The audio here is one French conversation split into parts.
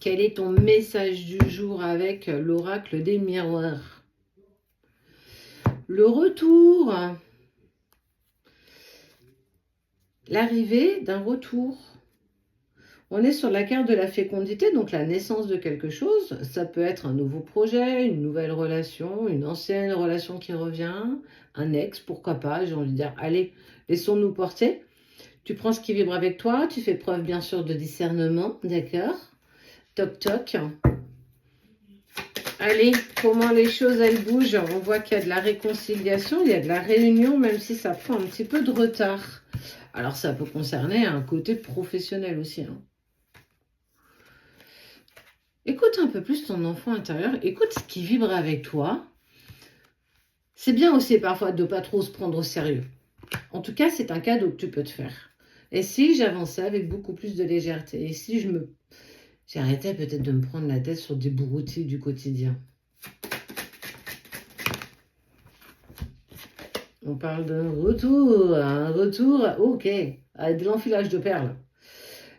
Quel est ton message du jour avec l'oracle des miroirs? Le retour. L'arrivée d'un retour. On est sur la carte de la fécondité, donc la naissance de quelque chose. Ça peut être un nouveau projet, une nouvelle relation, une ancienne relation qui revient, un ex, pourquoi pas, j'ai envie de dire, allez, laissons-nous porter. Tu prends ce qui vibre avec toi, tu fais preuve bien sûr de discernement, d'accord? Toc toc. Allez, comment les choses elles bougent? On voit qu'il y a de la réconciliation, il y a de la réunion, même si ça prend un petit peu de retard. Alors ça peut concerner un côté professionnel aussi, hein. Écoute un peu plus ton enfant intérieur, écoute ce qui vibre avec toi. C'est bien aussi parfois de ne pas trop se prendre au sérieux. En tout cas, c'est un cadeau que tu peux te faire. Et si j'avançais avec beaucoup plus de légèreté, et si j'arrêtais peut-être de me prendre la tête sur des broutilles du quotidien. On parle d'un retour, ok, avec de l'enfilage de perles.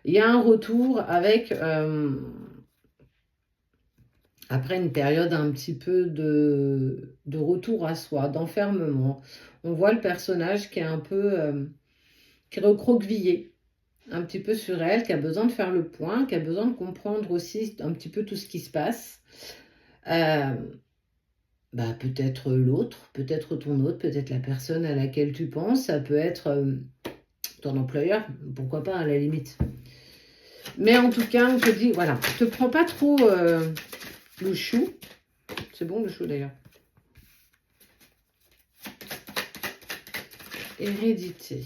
Il y a un retour avec... après une période un petit peu de retour à soi, d'enfermement, on voit le personnage qui est un peu qui est recroquevillé, un petit peu sur elle, qui a besoin de faire le point, qui a besoin de comprendre aussi un petit peu tout ce qui se passe. Peut-être l'autre, peut-être ton autre, peut-être la personne à laquelle tu penses, ça peut être ton employeur, pourquoi pas à la limite. Mais en tout cas, on te dit, voilà, ne te prends pas trop... le chou, c'est bon le chou d'ailleurs. Hérédité.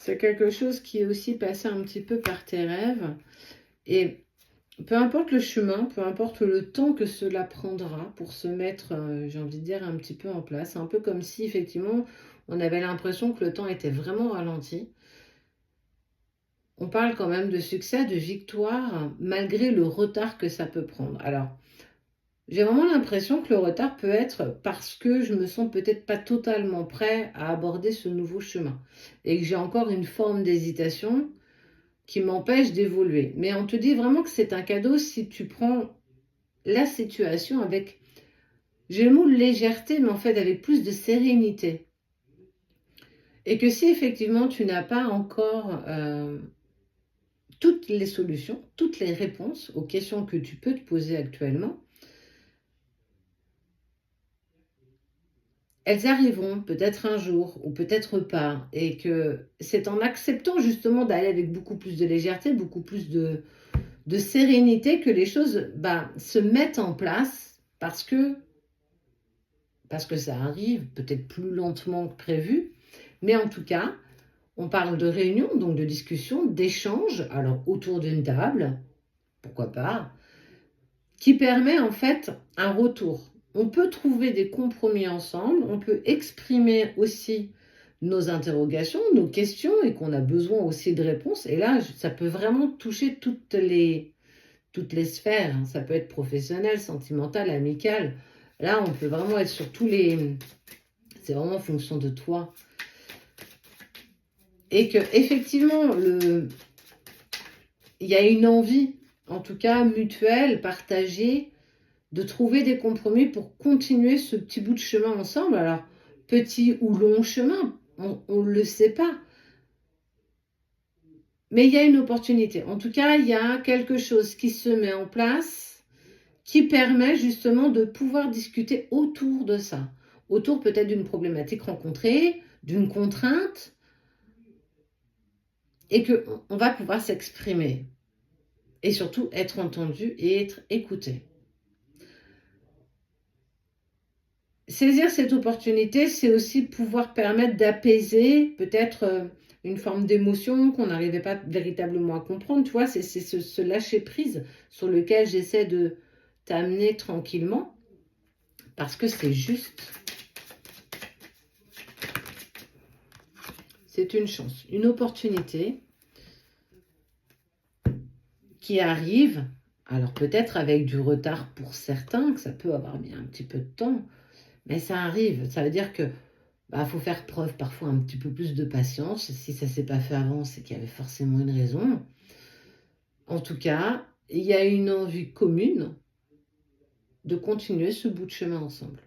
C'est quelque chose qui est aussi passé un petit peu par tes rêves. Et peu importe le chemin, peu importe le temps que cela prendra pour se mettre, j'ai envie de dire, un petit peu en place. Un peu comme si effectivement on avait l'impression que le temps était vraiment ralenti. On parle quand même de succès, de victoire, malgré le retard que ça peut prendre. Alors, j'ai vraiment l'impression que le retard peut être parce que je me sens peut-être pas totalement prêt à aborder ce nouveau chemin. Et que j'ai encore une forme d'hésitation qui m'empêche d'évoluer. Mais on te dit vraiment que c'est un cadeau si tu prends la situation avec, j'ai le mot légèreté, mais en fait avec plus de sérénité. Et que si effectivement tu n'as pas encore... toutes les solutions, toutes les réponses aux questions que tu peux te poser actuellement, elles arriveront peut-être un jour ou peut-être pas. Et que c'est en acceptant justement d'aller avec beaucoup plus de légèreté, beaucoup plus de sérénité que les choses se mettent en place parce que ça arrive peut-être plus lentement que prévu. Mais en tout cas, on parle de réunion, donc de discussion, d'échange, alors autour d'une table, pourquoi pas, qui permet en fait un retour. On peut trouver des compromis ensemble, on peut exprimer aussi nos interrogations, nos questions et qu'on a besoin aussi de réponses. Et là, ça peut vraiment toucher toutes les sphères. Ça peut être professionnel, sentimental, amical. Là, on peut vraiment être sur tous les... C'est vraiment en fonction de toi. Et que effectivement, il y a une envie, en tout cas mutuelle, partagée, de trouver des compromis pour continuer ce petit bout de chemin ensemble. Alors, petit ou long chemin, on ne le sait pas. Mais il y a une opportunité. En tout cas, il y a quelque chose qui se met en place qui permet justement de pouvoir discuter autour de ça. Autour peut-être d'une problématique rencontrée, d'une contrainte, et qu'on va pouvoir s'exprimer. Et surtout être entendu et être écouté. Saisir cette opportunité, c'est aussi pouvoir permettre d'apaiser peut-être une forme d'émotion qu'on n'arrivait pas véritablement à comprendre. Tu vois, c'est ce lâcher-prise sur lequel j'essaie de t'amener tranquillement parce que c'est juste. C'est une chance, une opportunité qui arrive, alors peut-être avec du retard pour certains, que ça peut avoir mis un petit peu de temps, mais ça arrive. Ça veut dire que bah, faut faire preuve parfois un petit peu plus de patience. Si ça s'est pas fait avant, c'est qu'il y avait forcément une raison. En tout cas, il y a une envie commune de continuer ce bout de chemin ensemble.